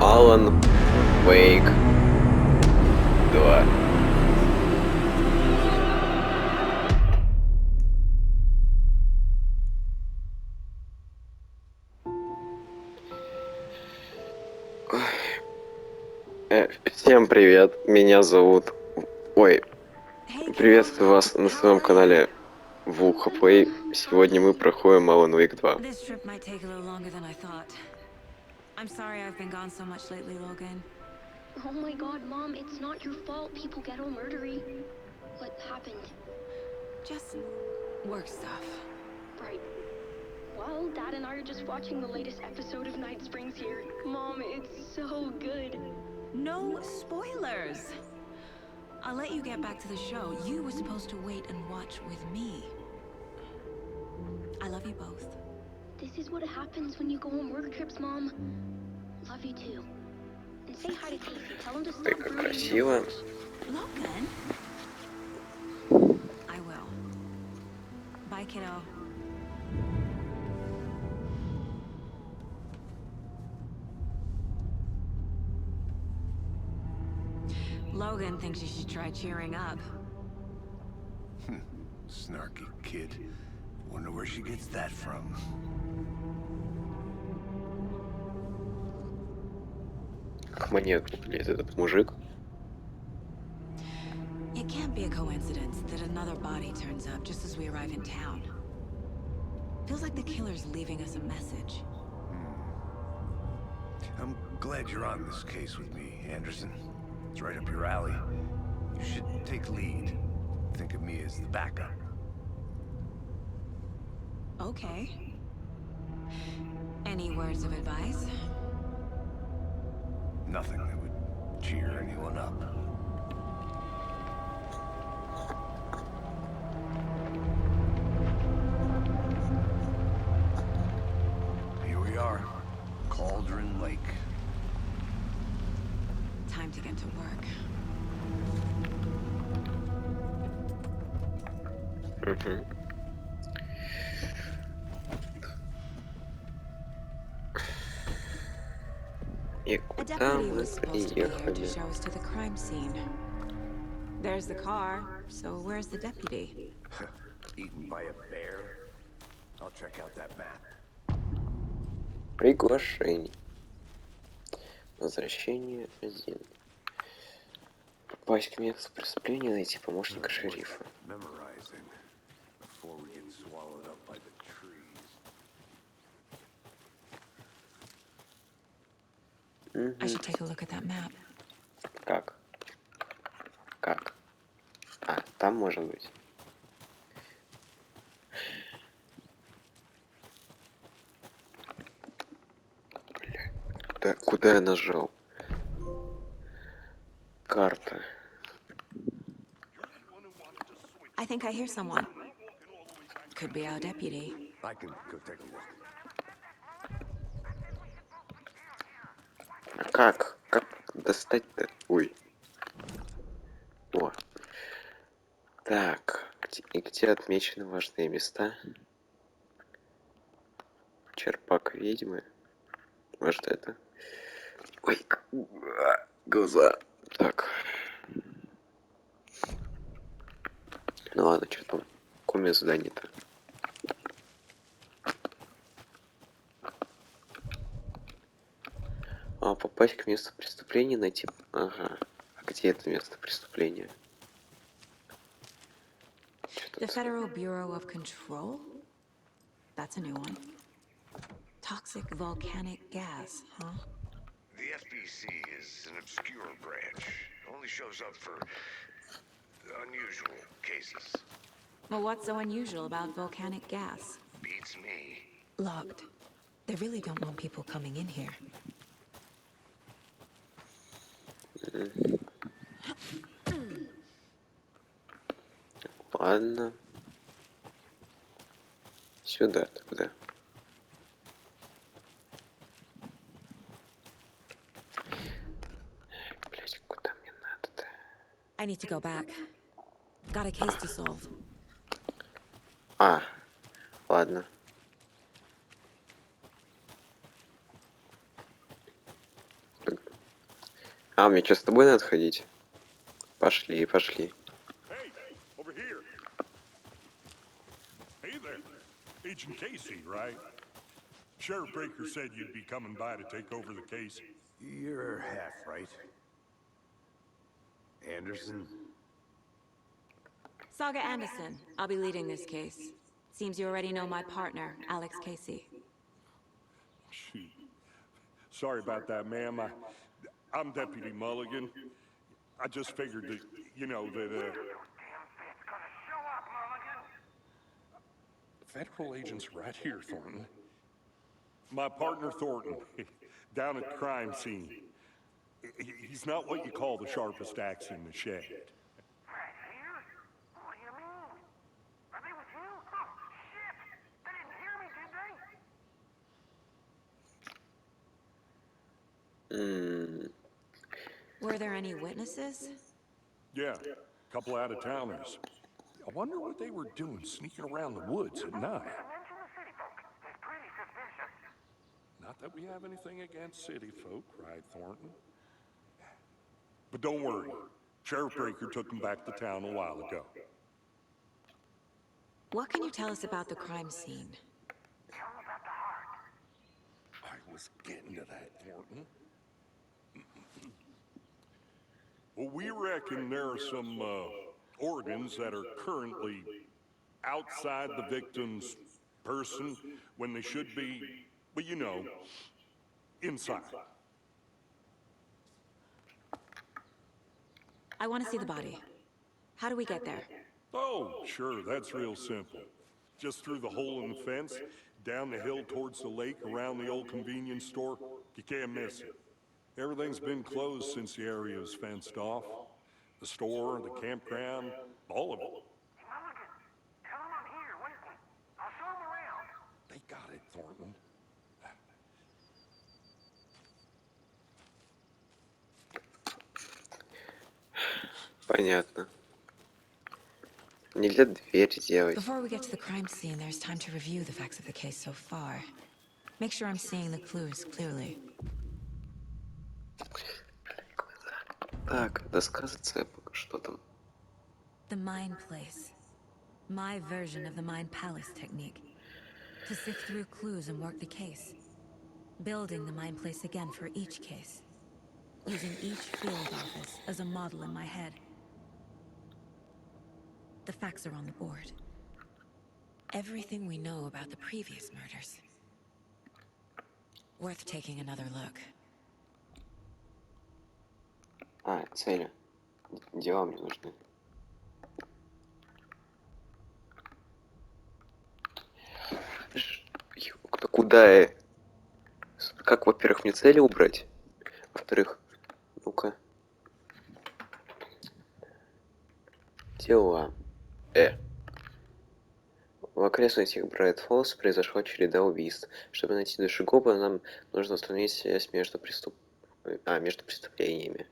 Alan Wake 2. Всем привет, меня зовут... Ой, приветствую вас на своем канале Wake. Сегодня мы проходим Alan Wake 2. This trip might take a little longer than I thought. I'm sorry I've been gone so much lately, Logan. Oh my god, Mom, it's not your fault people get all murdery. What happened? Just work stuff. Right. Well, Dad and I are just watching the latest episode of Night Springs here. Mom, it's so good. No spoilers! I'll let you get back to the show. You were supposed to wait and watch with me. I love you both. This is what happens when you go on work trips, Mom. Love you too. And say hi to Casey. Tell him to stop Как brooding. красиво. Logan? I will. Bye, kiddo. Logan thinks you should try cheering up. Snarky kid. Wonder where she gets that from. Как маньяк выглядит этот мужик. It can't be a coincidence that another body turns up just as we arrive in town. Feels like the killer's leaving us a message. I'm glad you're on this case with me, Anderson. It's right up your alley. You should take lead. Think of me as the backup. Okay. Any words of advice? Nothing that would cheer anyone up. Here we are. Cauldron Lake. Time to get to work. И A куда deputy мы was supposed to be here to приехали? show us to the crime scene. There's the car, so where's the deputy? Eaten by a bear? I'll check out that map. Приглашение. Возвращение 1. Попасть к месту преступления, найти помощника шерифа. Memorizing before we get swallowed up by the trees. I should take a look at that map. Как? Как? А, там может быть. Бля, куда я нажал? Карта. I think I hear someone. Could be our deputy. I can go take a look. А как? Как достать-то? Ой. О. Так. Где отмечены важные места? Черпак ведьмы. Может это? Ой. Глаза. Так. Ну ладно, что там? Какое задание-то? А, попасть к месту преступления, найти... Ага. А где это место преступления? The Federal Bureau of Control? That's a new one. Toxic volcanic gas, huh? The FBC is an obscure branch. Only shows up for unusual cases. Well, what's so unusual about volcanic gas? Beats me. Locked. They really don't want people coming in here. Ладно. Сюда тогда. Блять, куда мне надо-то? I need to go back. Got a case to solve. А, ладно. А, мне что, с тобой надо ходить? Пошли, пошли. Hey, over here. Hey there. Agent Casey, right? Sheriff Breaker said you'd be coming by to take over the case. You're half right. Anderson? Saga Anderson. I'll be leading this case. Seems you already know my partner, Alex Casey. Shoot. Sorry about that, ma'am. I'm Deputy Mulligan. I just figured that, you know, that, Federal agents right here, Thornton. My partner, Thornton, down at the crime scene. He's not what you call the sharpest axe in the shed. Right here? What do you mean? Are they with you? Oh, shit! They didn't hear me, did they? Were there any witnesses? Yeah, a couple out-of-towners. I wonder what they were doing sneaking around the woods at night. Mention the city folk. It's pretty suspicious. Not that we have anything against city folk, right, Thornton? But don't worry. Sheriff Breaker took them back to town a while ago. What can you tell us about the crime scene? Tell me about the heart. I was getting to that, Thornton. Well, we reckon there are some organs that are currently outside the victim's person when they should be, well, you know, inside. I want to see the body. How do we get there? Oh, sure, that's real simple. Just through the hole in the fence, down the hill towards the lake, around the old convenience store. You can't miss it. Everything's been closed since the area was fenced off. The store, the campground, all of it. Mulligan, tell them I'm here, waiting. I'll show them around. They got it, Thornton. Понятно. Нельзя дверь сделать. Before we get to the crime scene, there's time to review the facts of the case so far. Make sure I'm seeing the clues clearly. Так, досказаться, что там? The Mind Place. My version of the Mind Palace technique. To sift through clues and work the case. Building the Mind Place again for each case. Using each field office as a model in my head. The facts are on the board. Everything we know about the previous murders. Worth taking another look. А, цели. Дела мне нужны. Куда? Как, во-первых, мне цели убрать? Во-вторых, ну-ка. Дела. В окрестностях Брайт-Фоллс произошла череда убийств. Чтобы найти душегуба, нам нужно установить связь между преступлениями.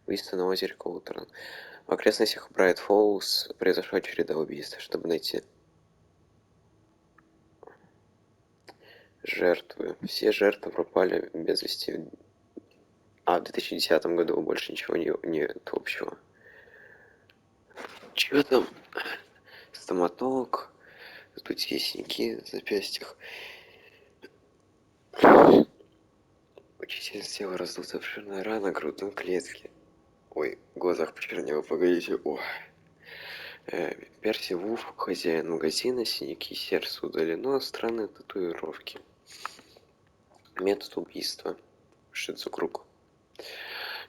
Убийство на озере Коутерн. В окрестностях Брайт-Фоллс произошла череда убийств. Чтобы найти жертвы. Все жертвы пропали без вести. В 2010 году больше ничего нет общего. Чё там? Стоматолог. Сдутие синяки в запястьях. Учитель сделал раздутая обширная рана на грудной клетке. Ой, в глазах почернело, погодите. Перси Вуф, хозяин магазина, синяки, сердце удалено, странные татуировки. Метод убийства. Что это за круг?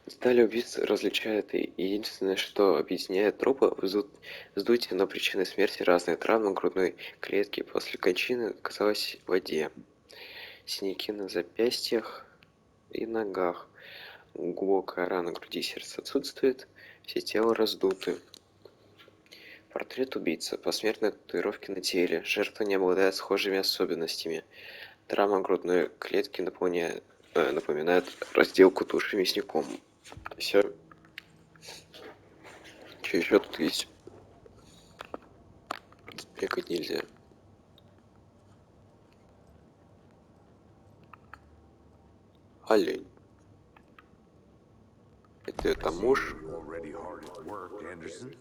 Детали убийств различают, и единственное, что объединяет трупы, вздутие, но причиной смерти разные травмы грудной клетки после кончины оказалась в воде. Синяки на запястьях и ногах. Глубокая рана груди и сердца отсутствует, все тело раздуты. Портрет убийцы. Посмертные татуировки на теле. Жертва не обладает схожими особенностями. Травма грудной клетки напоминает разделку туши мясником. Все. Что еще тут есть? Бегать нельзя. Олень. Это муж. Already hard at work, Anderson.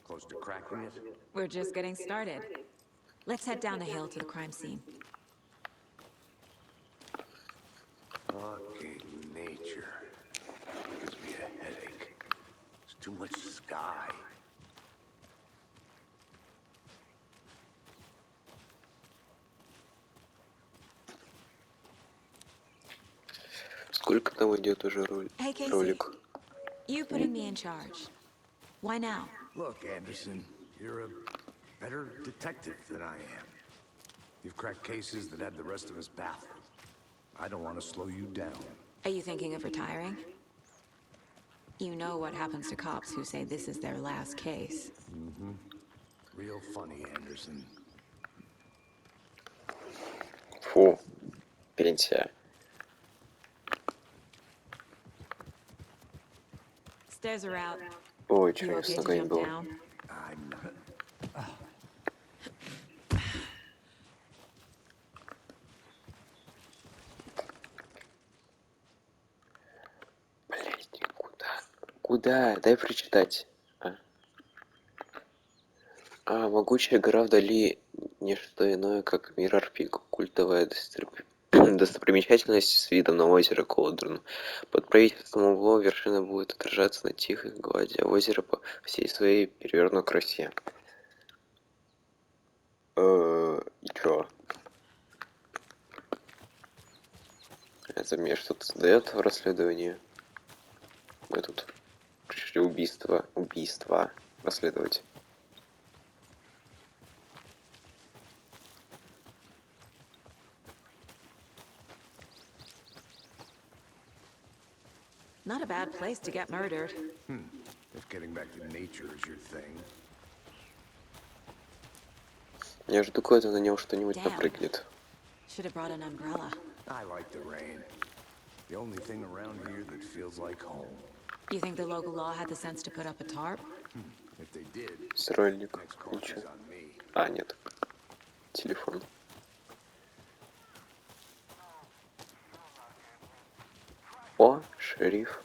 Close to cracking it. We're just getting started. Let's head down the hill to the crime scene. Fucking nature. Gives me a headache. There's too much sky. Сколько там идет уже Hey, Casey. ролик? You putting me in charge. Why now? Look, Anderson, you're a better detective than I am. You've cracked cases that had the rest of us baffled. I don't want to slow you down. Are you thinking of retiring? You know what happens to cops who say this is their last case. Real funny, Anderson. Фу, пенсия. Stairs are out. Ой, You чё я okay с to ногами jump был. down? I'm not... Блять, куда? Куда? Дай прочитать. Могучая гора вдали не что иное, как Миррор-Пик, культовая достопримечательность с видом на озеро Колдерн. Под правительством углом вершина будет отражаться на тихой глади озера по всей своей перевернутой красе. И чё? Это мне что-то дает в расследовании? Мы тут пришли убийство расследовать. Not a bad place to get murdered. If getting back to nature is your thing. Я жду, когда на него что-нибудь Damn. напрыгнет. Should have brought an umbrella. I like the rain. The only thing around here that feels like home. You think the local law had the sense to put up a tarp? If they did, Срольник. next course Ничего. is on me. Нет. Телефон. О, шериф.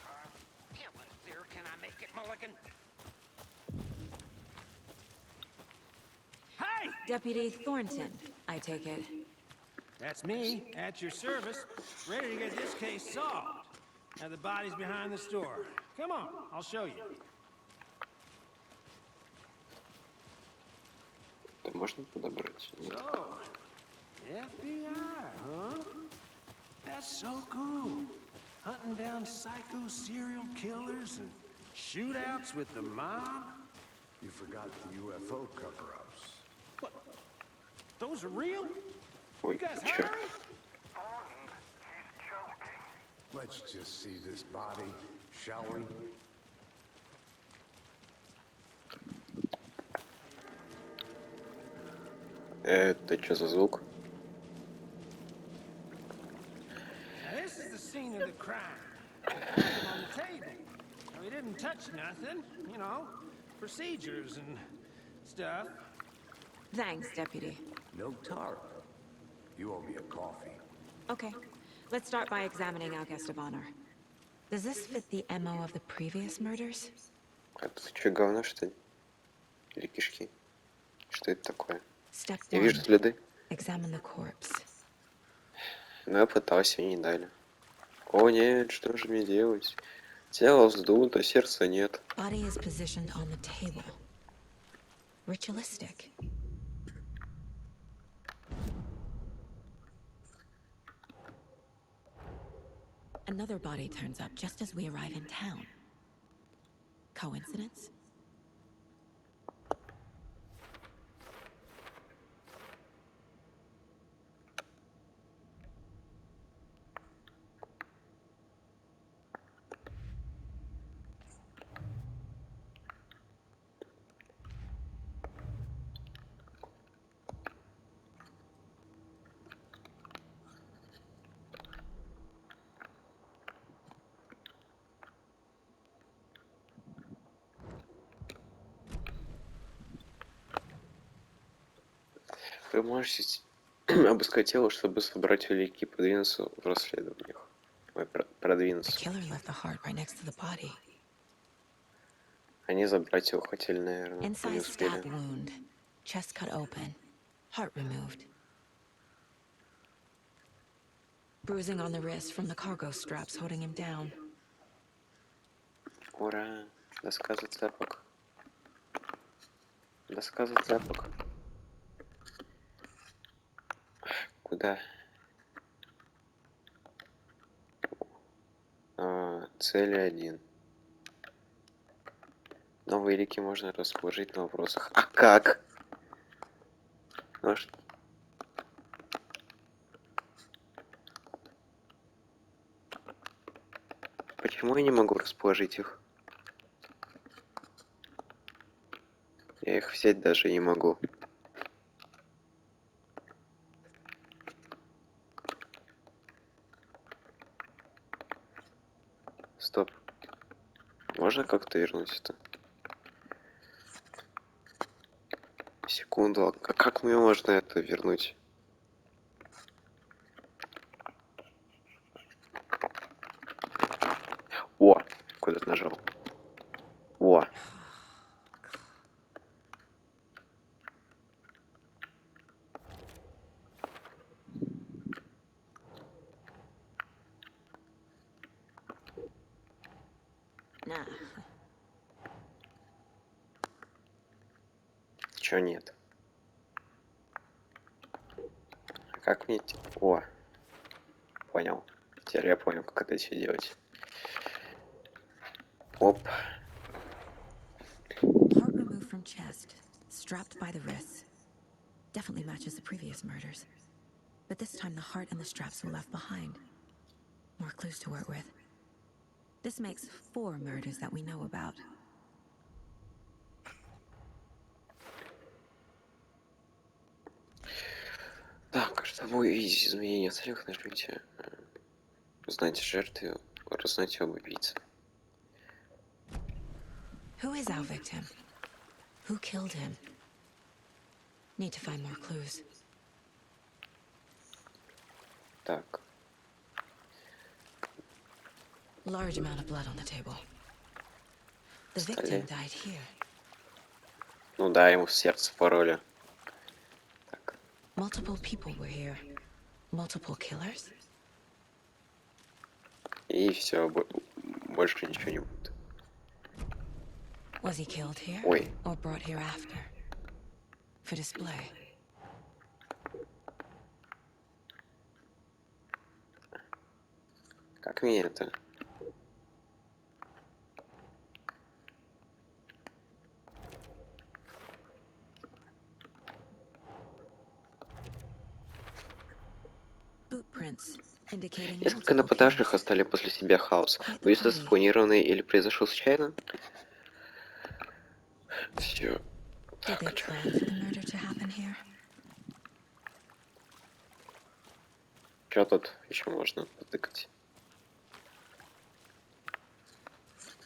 Hey! Deputy Thornton, I take it. That's me, at your service, ready to get this case solved. Now the body's behind the store. Come on, I'll show you. Это можно подобрать? Нет. So, FBI, huh? That's so cool. Hunting down psycho serial killers and shootouts with the mob. You forgot the UFO cover-ups. What? Those are real? Ой, You guys чё? hiring? Let's just see this body, shall we? Это что за звук? Now, this is the scene of the crime. On the table. Now, we didn't touch nothing, you know, procedures and stuff. Thanks, Deputy. No tarp. You owe me a coffee. Okay, let's start by examining our guest of honor. Does this fit the MO of the previous murders? Это что, говно, что ли? Или кишки? Что это такое? Step Я 1. вижу следы. Examine the corpse. Но я пытался, мне не дали. О нет, что же мне делать? Тело вздуто, сердца нет. Body is positioned on the table. Ritualistic. Another body turns up just as we arrive in town. Coincidence? Вы можете обыскать тело, чтобы собрать улики и подвинуться в расследованиях. Ой, The продвинуться. killer left the heart right next to the body. Они забрать его хотели, наверное, но не Incised успели. stab wound. Chest cut open. Heart removed. Bruising on the wrist from the cargo straps holding him down. Ура! Доска зацепок. Доска зацепок. Куда? Цели 1. Новые лики можно расположить на вопросах. А как? Может... Почему я не могу расположить их? Я их взять даже не могу. Стоп. Можно как-то вернуть это? Секунду. А как мне можно это вернуть? О! Куда-то нажал. О! Nah. Чё нет? А как мне... О! Понял. Теперь я понял, как это все делать. Оп. Heart removed from chest. Strapped by the wrists. Definitely matches the previous murders. But this time the heart and the straps were left behind. More clues to work with. This makes 4 murders that we know about. Так, чтобы увидеть изменения в целях, нажмите узнать жертвы, узнать об убийце. Who is our victim? Who killed him? Need to find more clues. Так, Large amount of blood on the table. The victim died here. ну да, ему в сердце пороли. Так, Multiple people were here. Multiple killers? и все, больше ничего не будет. Was he killed here? Ой. Or brought here after? For display? Как мне это? Footprints indicating Несколько multiple нападавших killers. оставили после себя хаос. Quite the Убийство party. спланированное или произошло случайно? Все. Did they plan for the murder to happen here? Что тут еще можно потыкать?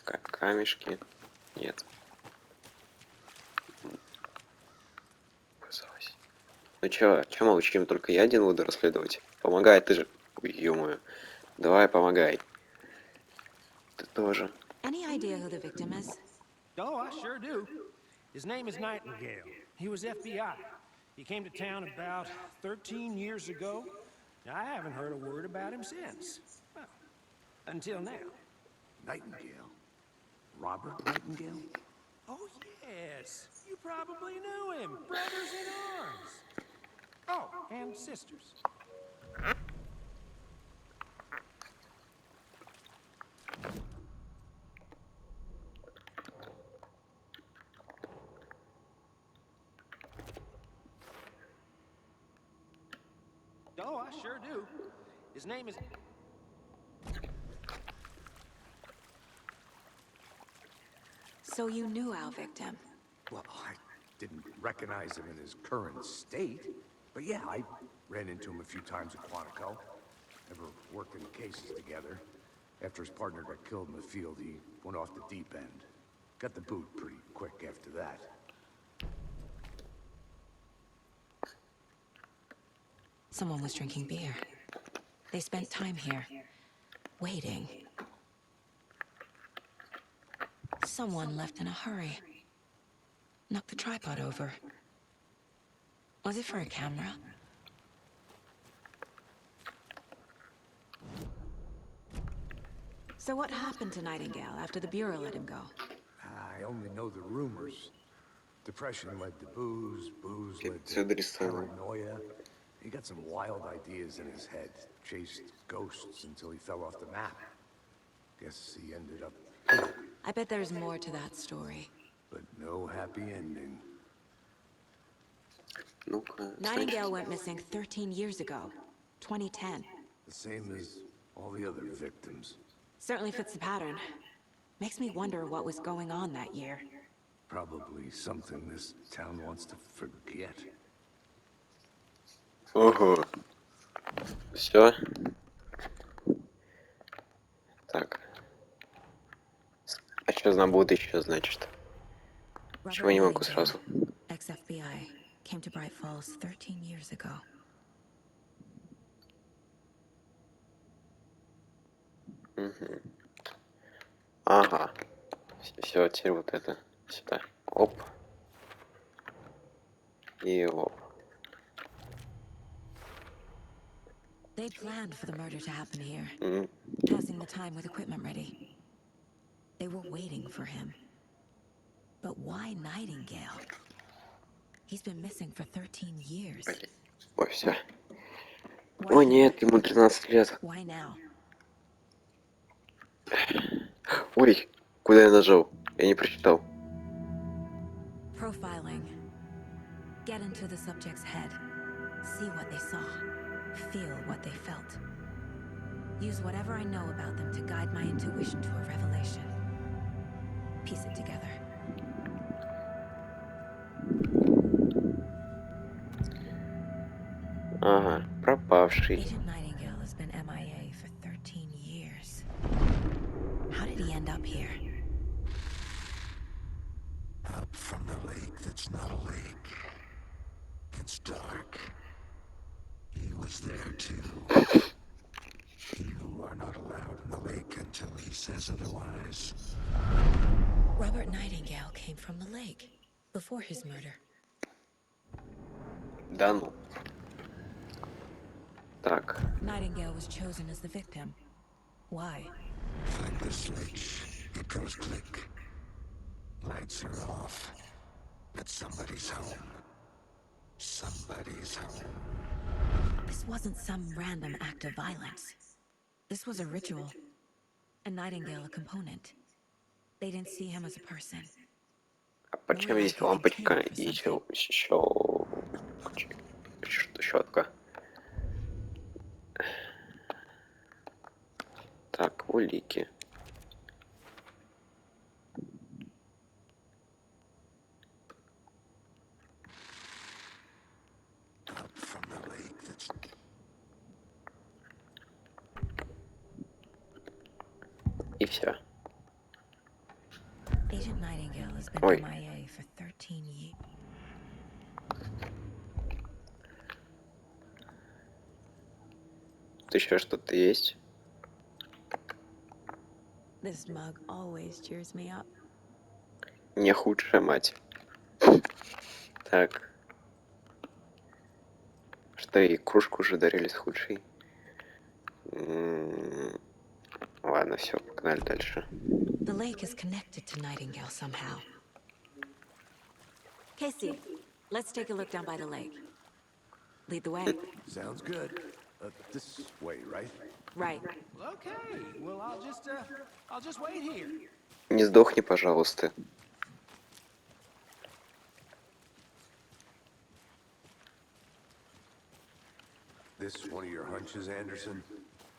Камешки? Нет. Казалось. Ну чё молчим? Только я один буду расследовать. Помогай, ты же... Ой, ё-моё. Давай, помогай. Ты тоже. Any idea who the victim is? Oh, I sure do. His name is Nightingale. He was FBI. He came to town about 13 years ago. I haven't heard a word about him since. Well, until now. Nightingale? Robert Nightingale? Oh, yes. You probably knew him. Brothers in arms. Oh, and sisters. Oh, I sure do. His name is... So you knew our victim? Well, I didn't recognize him in his current state. But yeah, I ran into him a few times at Quantico. Never worked any cases together. After his partner got killed in the field, he went off the deep end. Got the boot pretty quick after that. Someone was drinking beer. They spent time here. Waiting. Someone left in a hurry. Knocked the tripod over. Was it for a camera? So what happened to Nightingale after the Bureau let him go? I only know the rumors. Depression led to booze, booze led to Задрисовано. paranoia. He got some wild ideas in his head, chased ghosts until he fell off the map. Guess he ended up here, I bet there's more to that story. but no happy ending. Ну-ка, Nightingale значит, went missing 13 years ago. 2010. The same as all the other victims. Certainly fits the pattern. Makes me wonder what was going on that year. Probably something this town wants to forget. ого. Все. Так. А что на будущее, значит? Чего не могу сразу? Ex-FBI, came to Bright Falls 13 years ago. Угу. Ага. Все, теперь вот это сюда. Оп. И оп. They planned for the murder to happen here, М. passing the time with equipment ready. They were waiting for him. But why Nightingale? He's been missing for 13 years. Блин. Ой, все. Why О him? нет, ему 13 лет. Why now? Ой, куда я нажал? Я не прочитал. Profiling. Get into the subject's head. See what they saw. Feel what they felt. Use whatever I know about them to guide my intuition to a revelation. Piece it together. Ага, пропавший. Agent Nightingale has been MIA for 13 years. How did he end up here? Up from the lake that's not a lake. It's dark. He was there too. You are not allowed in the lake until he says otherwise. Robert Nightingale came from the lake before his murder. Да ну. Так. Nightingale was chosen as the victim. Why? Find the switch. It goes click. Lights are off. But somebody's home. Somebody's home. This wasn't some random act of violence. This was a ritual. And Nightingale a component. They didn't see him as a person. А почему здесь лампочка и еще щетка? Так, улики. Up from the lake that's... И все. Agent Nightingale has been Ой. MIA for 13 years. Тут еще что-то есть? This mug always cheers me up. Не худшая мать. Так. Что, и кружку уже дарили с худшей? Ладно, все, погнали дальше. The lake is connected to Nightingale somehow. Casey, let's take a look down by the lake. Lead the way. Sounds good. This way, right? Right. Okay, well, I'll just wait here. Не сдохни, пожалуйста. This one of your hunches, Anderson?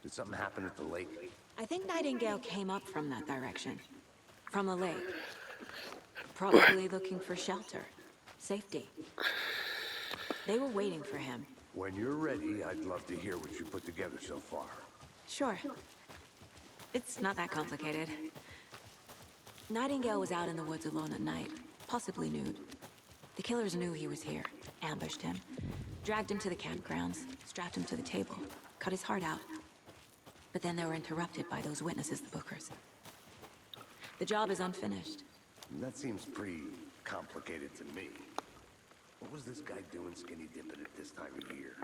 Did something happen at the lake? I think Nightingale came up from that direction. From the lake. Probably looking for shelter. Safety. They were waiting for him. When you're ready, I'd love to hear what you put together so far. Sure. It's not that complicated. Nightingale was out in the woods alone at night, possibly nude. The killers knew he was here, ambushed him, dragged him to the campgrounds, strapped him to the table, cut his heart out. but then they were interrupted by those witnesses, the Bookers. The job is unfinished. That seems pretty complicated to me. What was this guy doing skinny dipping at this time of year?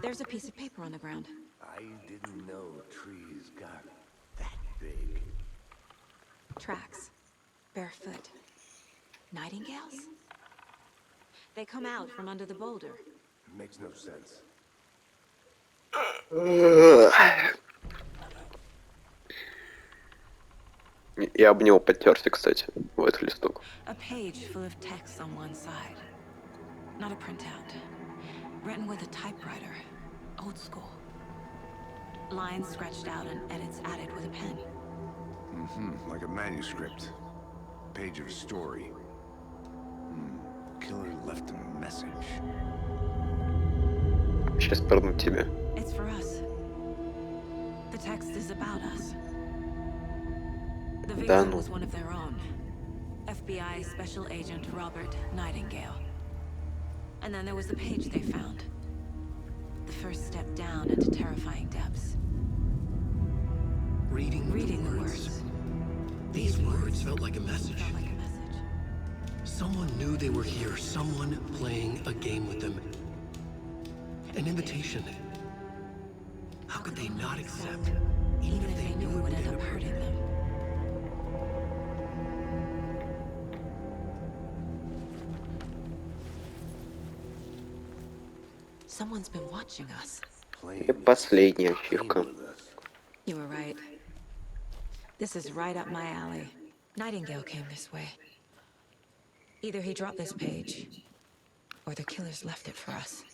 There's a piece of paper on the ground. I didn't know trees got that big. Tracks. Barefoot. Nightingales? They come out from under the boulder. Makes no sense. Я об него подтерся, кстати, в этот листок. A page full of text on one side. Not a printout. Written with a typewriter. Old school. Lines scratched out and edits added with a pen. Like a manuscript. Page of a story. Killer left a message. Сейчас порну тебя. It's for us. The text is about us. The Да victim ну. was one of their own. FBI Special Agent Robert Nightingale. And then there was the page they found. The first step down into terrifying depths. Reading the words. These words felt like a message. Felt like a message. Someone knew they were here. Someone playing a game with them. An invitation. How could they not accept? Even if they knew it would end up hurting them. Someone's been watching us. И последняя ачивка. You were right. This is right up my alley. Nightingale came this way. Either he dropped this page, or the killers left it for us.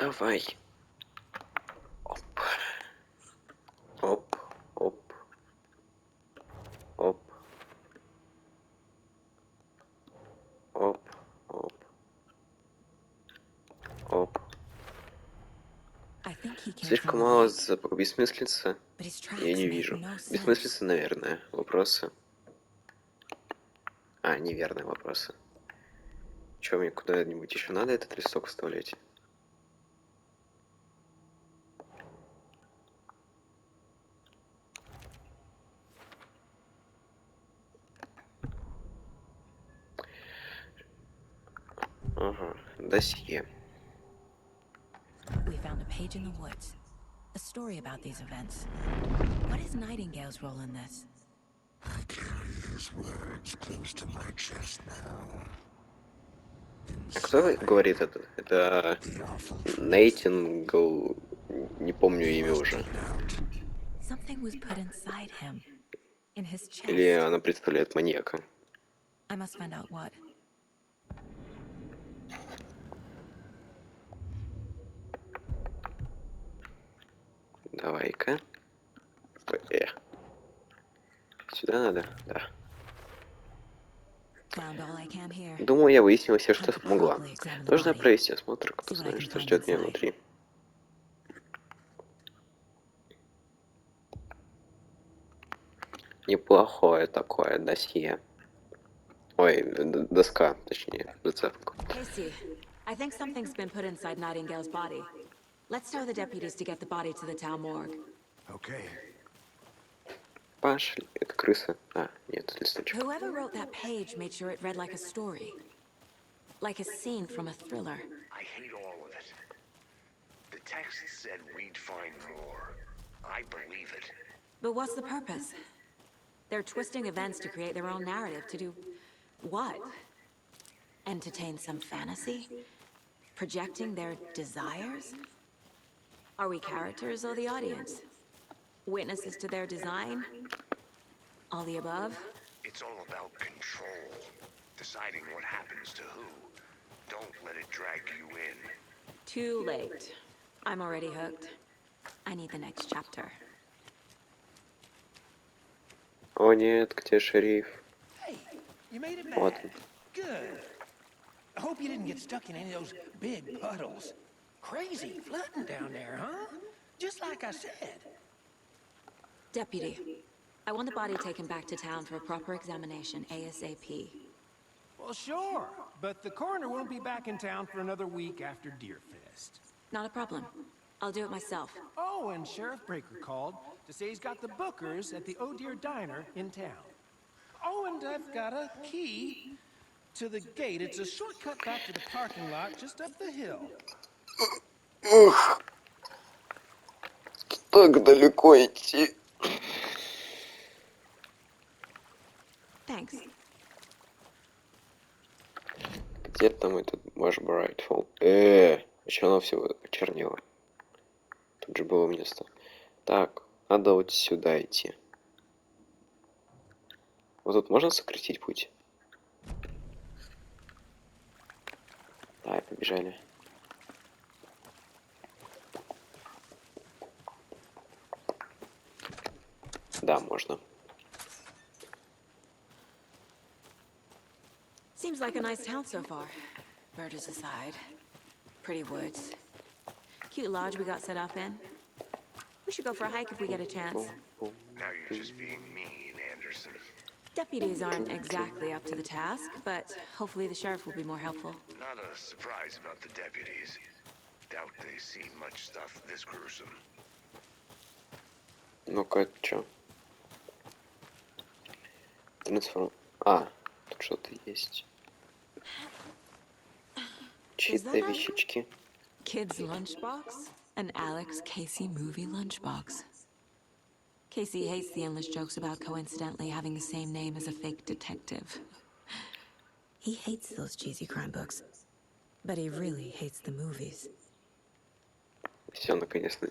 Давай. Оп. Оп. Оп. Оп. Оп. Оп. Оп. I think he came Слишком from the мало lake, бессмыслица. but his tracks Я не make вижу. no sense. Бессмыслица, наверное. Вопросы. А, неверные вопросы. Чё, мне куда-нибудь еще надо этот листок вставлять? Ага, досье. We found a page in the woods. A story about these events. What is Nightingale's role in this? I carry his words close to my chest now. А кто говорит это? Это Нейтингл. Не помню имя уже. Something was put inside him. In his chest. Или она представляет маньяка. I must find out what. Давай-ка. Сюда надо? Да. Found all I can here. Думаю, я выяснила все, что смогла. Должна провести осмотр, кто знает, что ждет меня внутри. Неплохое такое досье. Ой, доска, точнее, зацепка. Casey, I think something's been put inside Nightingale's body. Let's tell the deputies to get the body to the town morgue. Okay. Пошли. Это крыса. А, нет, это листочек. Whoever wrote that page made sure it read like a story. Like a scene from a thriller. I hate all of it. The text said we'd find more. I believe it. But what's the purpose? They're twisting events to create their own narrative. To do what? Entertain some fantasy? Projecting their desires? Are we characters or the audience? Witnesses to their design? All the above? It's all about control. Deciding what happens to who. Don't let it drag you in. Too late. I'm already hooked. I need the next chapter. О нет, где шериф? Hey, you made it Вот back. он. Good. I hope you didn't get stuck in any of those big puddles. Crazy flooding down there, huh? Just like I said. Deputy, I want the body taken back to town for a proper examination, ASAP. Well, sure, but the coroner won't be back in town for another week after Deerfest. Not a problem. I'll do it myself. Oh, and Sheriff Breaker called to say he's got the Bookers at the Oh Dear Diner in town. Oh, and I've got a key to the gate. It's a shortcut back to the parking lot just up the hill. Ух, так далеко идти. Thanks. Где там этот ваш Брайтфолл? Еще оно все почернело. Тут же было место. Так, надо вот сюда идти. Вот тут можно сократить путь? Давай, побежали. Да, можно. Seems like a nice town so far. Murders aside. Pretty woods. Cute lodge we got set up in. We should go for a hike if we get a chance. Now you're just being mean, Anderson. Deputies aren't exactly up to the task, but hopefully the sheriff will be more helpful. Not a surprise about the deputies. Doubt they see much stuff this gruesome. Ну-ка, это чё? Трансформ... А, тут что-то есть. Чьи-то вещички. Kid's lunchbox? An Alex Casey movie lunchbox. Casey hates the endless jokes about coincidentally having the same name as a fake detective. He hates those cheesy crime books. But he really hates the movies. Все, наконец-то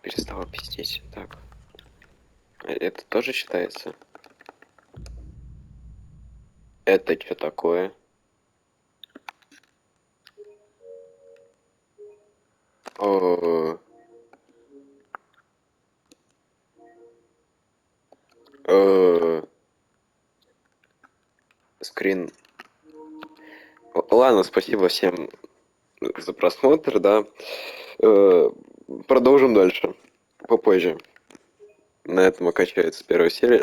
перестала пиздеть. Так. А это тоже считается? Это что такое? О, скрин. Ладно, спасибо всем за просмотр, да. Продолжим дальше. Попозже. На этом окончается первая серия.